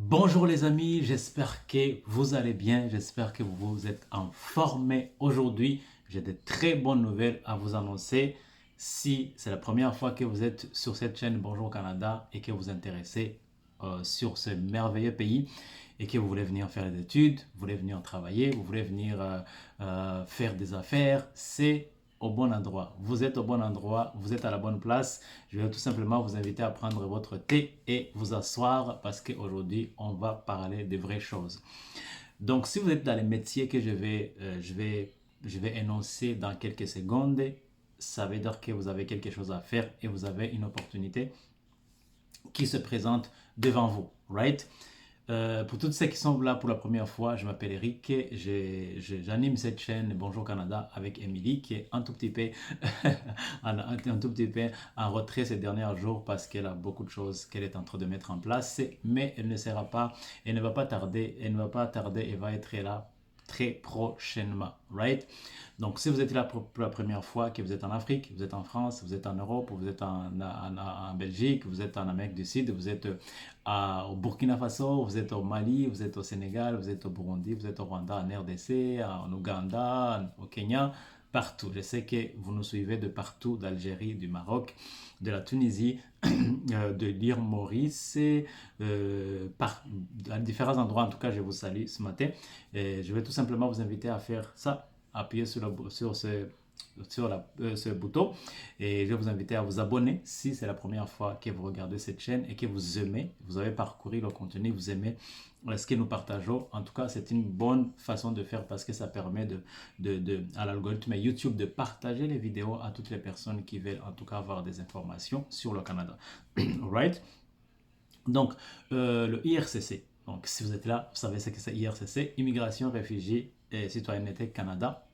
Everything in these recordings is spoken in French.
Bonjour les amis, j'espère que vous allez bien, j'espère que vous êtes en forme. Aujourd'hui, j'ai de très bonnes nouvelles à vous annoncer. Si c'est la première fois que vous êtes sur cette chaîne Bonjour Canada et que vous vous intéressez sur ce merveilleux pays et que vous voulez venir faire des études, vous voulez venir travailler, vous voulez venir faire des affaires, c'est au bon endroit. Vous êtes au bon endroit, vous êtes à la bonne place. Je vais tout simplement vous inviter à prendre votre thé et vous asseoir parce qu'aujourd'hui, on va parler de vraies choses. Donc, si vous êtes dans les métiers que je vais énoncer dans quelques secondes, ça veut dire que vous avez quelque chose à faire et vous avez une opportunité qui se présente devant vous, right? Pour tous ceux qui sont là pour la première fois, je m'appelle Eric, j'anime cette chaîne Bonjour Canada avec Emily qui est un tout petit peu, un tout petit peu en retrait ces derniers jours parce qu'elle a beaucoup de choses qu'elle est en train de mettre en place, mais elle ne va pas tarder, elle va être là très prochainement, right? Donc, si vous êtes là pour la première fois, que vous êtes en Afrique, vous êtes en France, vous êtes en Europe, vous êtes en Belgique, vous êtes en Amérique du Sud, vous êtes au Burkina Faso, vous êtes au Mali, vous êtes au Sénégal, vous êtes au Burundi, vous êtes au Rwanda, en RDC, en Ouganda, au Kenya, partout. Je sais que vous nous suivez de partout, d'Algérie, du Maroc, de la Tunisie, de l'île Maurice, à différents endroits. En tout cas, je vous salue ce matin. Et je vais tout simplement vous inviter à faire ça, appuyer ce bouton et je vais vous inviter à vous abonner si c'est la première fois que vous regardez cette chaîne et que vous aimez, vous avez parcouru le contenu, vous aimez ce que nous partageons. En tout cas, c'est une bonne façon de faire parce que ça permet à l'algorithme YouTube de partager les vidéos à toutes les personnes qui veulent en tout cas avoir des informations sur le Canada. Right? Donc, le IRCC. Donc, si vous êtes là, vous savez ce que c'est IRCC, Immigration, Réfugiés et Citoyenneté Canada,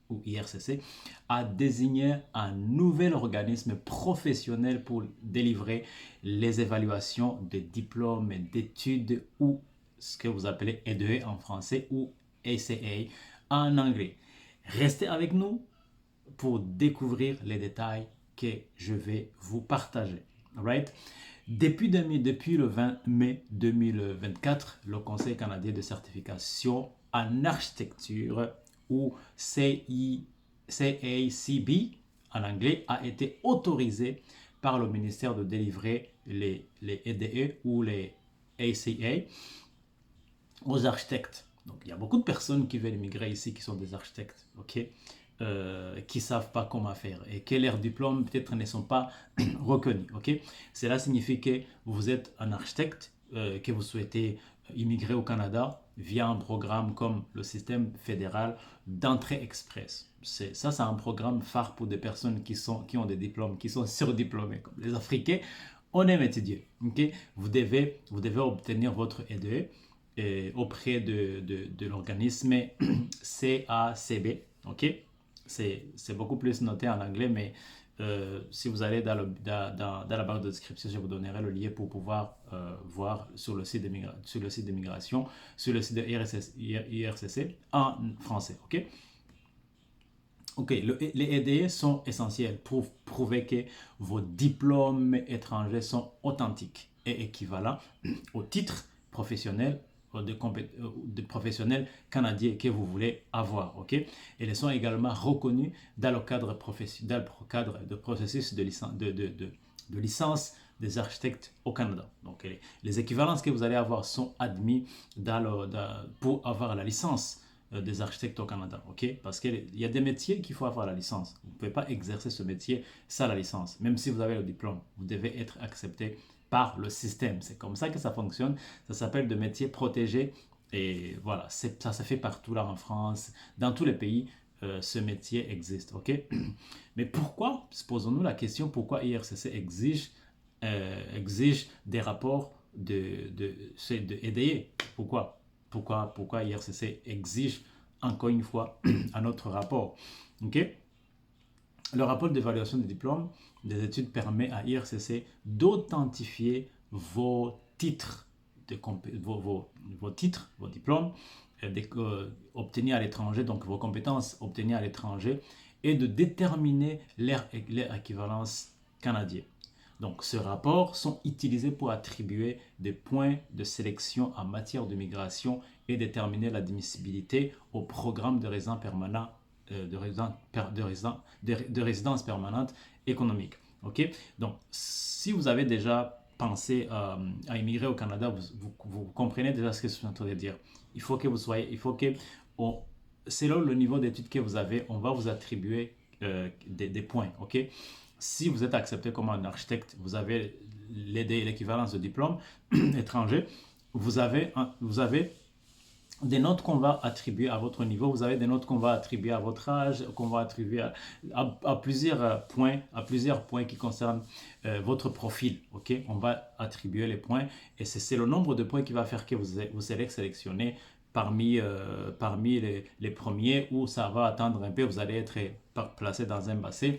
ou IRCC, a désigné un nouvel organisme professionnel pour délivrer les évaluations de diplômes d'études ou ce que vous appelez E2E en français ou ACA en anglais. Restez avec nous pour découvrir les détails que je vais vous partager. Right? Depuis le 20 mai 2024, le Conseil canadien de certification en architecture ou CACB en anglais a été autorisé par le ministère de délivrer les EDE ou les ACA aux architectes. Donc il y a beaucoup de personnes qui veulent immigrer ici qui sont des architectes, ok, qui ne savent pas comment faire et que leurs diplômes peut-être ne sont pas reconnus. Okay? Cela signifie que vous êtes un architecte, que vous souhaitez immigrer au Canada via un programme comme le système fédéral d'entrée express. Ça, c'est un programme phare pour des personnes qui ont des diplômes, qui sont surdiplômés, comme les Africains. On aime étudier. Okay? Vous devez obtenir votre EDE auprès de l'organisme CACB. Ok? C'est beaucoup plus noté en anglais, mais si vous allez dans la barre de description, je vous donnerai le lien pour pouvoir voir sur le site d'immigration, sur le site de IRCC en français. Ok? Ok, les EDE sont essentiels pour prouver que vos diplômes étrangers sont authentiques et équivalents au titre professionnel de professionnels canadiens que vous voulez avoir, ok? Et ils sont également reconnus dans le cadre, de processus de licence des architectes au Canada. Donc, les équivalences que vous allez avoir sont admis pour avoir la licence des architectes au Canada, ok? Parce qu'il y a des métiers qu'il faut avoir la licence. Vous ne pouvez pas exercer ce métier sans la licence. Même si vous avez le diplôme, vous devez être accepté par le système. C'est comme ça que ça fonctionne. Ça s'appelle de métiers protégés. Et voilà, ça se fait partout là en France, dans tous les pays, ce métier existe, ok? Mais pourquoi, posons-nous la question, pourquoi IRCC exige des rapports de EDE? Pourquoi IRCC exige encore une fois un autre rapport? Ok? Le rapport d'évaluation des diplômes des études permet à IRCC d'authentifier vos titres, vos diplômes obtenus à l'étranger, donc vos compétences obtenues à l'étranger, et de déterminer leur équivalence canadienne. Donc, ces rapports sont utilisés pour attribuer des points de sélection en matière de migration et déterminer l'admissibilité au programme de résidence permanente, de résidence permanente économique. Ok? Donc, si vous avez déjà pensé à immigrer au Canada, vous comprenez déjà ce que je suis en train de dire. Il faut que vous soyez, il faut que, selon le niveau d'études que vous avez, on va vous attribuer des points. Ok? Si vous êtes accepté comme un architecte, vous avez l'équivalence de diplôme étranger, vous avez des notes qu'on va attribuer à votre niveau, vous avez des notes qu'on va attribuer à votre âge, qu'on va attribuer à plusieurs points qui concernent votre profil. Ok, on va attribuer les points et c'est le nombre de points qui va faire que vous serez sélectionné parmi les premiers, où ça va attendre un peu, vous allez être placé dans un bassin.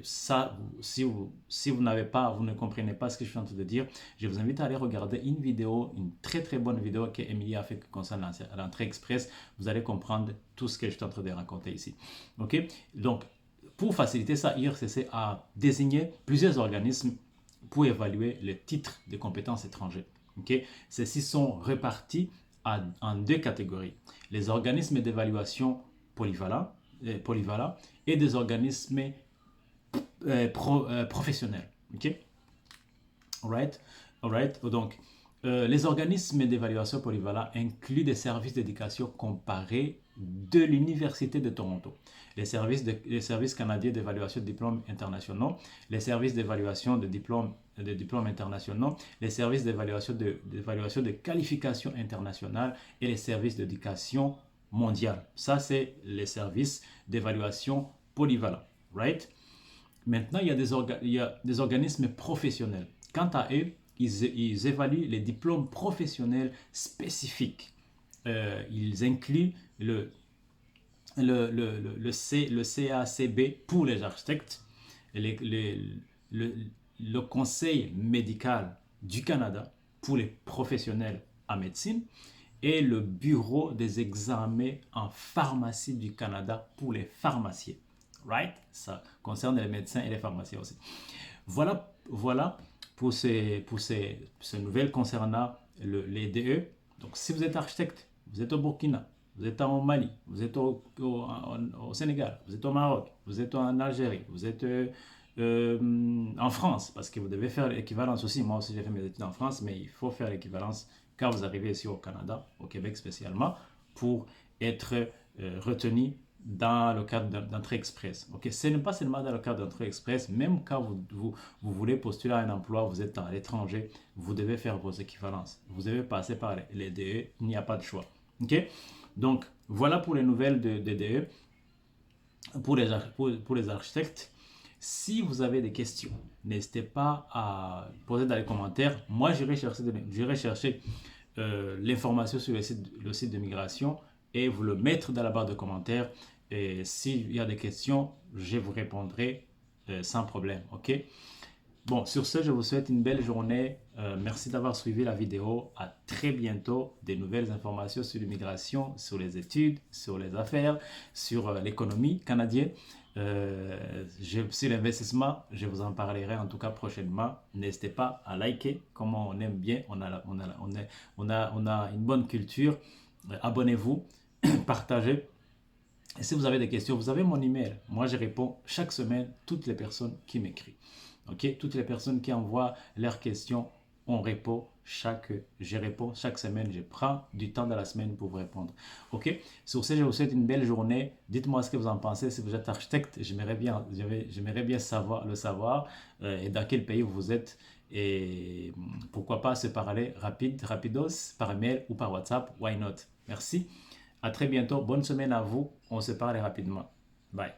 Ça, si vous ne comprenez pas ce que je suis en train de dire, je vous invite à aller regarder une vidéo, une très très bonne vidéo que Emilie a fait qui concerne l'entrée express. Vous allez comprendre tout ce que je suis en train de raconter ici. Ok, donc pour faciliter ça, IRCC a désigné plusieurs organismes pour évaluer les titres de compétences étrangères. Ok, ceux-ci sont répartis en deux catégories: les organismes d'évaluation polyvalents et des organismes professionnels. Ok, alright, alright. Donc, les organismes d'évaluation polyvalents incluent des services d'éducation comparée de l'Université de Toronto, les services canadiens d'évaluation de diplômes internationaux, les services d'évaluation de diplômes internationaux, les services d'évaluation de qualification internationale et les services d'éducation mondiale. Ça, c'est les services d'évaluation polyvalents. Right? Maintenant, il y a des organismes professionnels. Quant à eux, ils évaluent les diplômes professionnels spécifiques. Ils incluent le CACB pour les architectes, le Conseil médical du Canada pour les professionnels en médecine et le Bureau des examens en pharmacie du Canada pour les pharmaciens. Right? Ça concerne les médecins et les pharmaciens aussi. Voilà pour ces nouvelles concernant les DE. Donc, si vous êtes architecte, vous êtes au Burkina, vous êtes au Mali, vous êtes au Sénégal, vous êtes au Maroc, vous êtes en Algérie, vous êtes en France, parce que vous devez faire l'équivalence aussi. Moi aussi, j'ai fait mes études en France, mais il faut faire l'équivalence quand vous arrivez ici au Canada, au Québec spécialement, pour être retenu dans le cadre d'entrée express. Ok, ce n'est pas seulement dans le cadre d'entrée express, même quand vous voulez postuler à un emploi, vous êtes à l'étranger, vous devez faire vos équivalences. Vous devez passer par les DE, il n'y a pas de choix. Ok, donc voilà pour les nouvelles de DE pour les architectes. Si vous avez des questions, n'hésitez pas à poser dans les commentaires. Moi, j'irai chercher l'information sur le site de migration et vous le mettre dans la barre de commentaires. Et s'il y a des questions, je vous répondrai sans problème. Ok? Bon, sur ce, je vous souhaite une belle journée. Merci d'avoir suivi la vidéo. À très bientôt. Des nouvelles informations sur l'immigration, sur les études, sur les affaires, sur l'économie canadienne. Sur l'investissement, je vous en parlerai en tout cas prochainement. N'hésitez pas à liker, comme on aime bien. On a une bonne culture. Abonnez-vous, partagez. Et si vous avez des questions, vous avez mon email. Moi, je réponds chaque semaine toutes les personnes qui m'écrivent. Ok, toutes les personnes qui envoient leurs questions, je réponds chaque semaine. Je prends du temps de la semaine pour vous répondre. Ok, sur ce, je vous souhaite une belle journée. Dites-moi ce que vous en pensez. Si vous êtes architecte, j'aimerais bien savoir et dans quel pays vous êtes. Et pourquoi pas se parler rapidos, par email ou par WhatsApp. Why not? Merci. À très bientôt. Bonne semaine à vous. On se parle rapidement. Bye.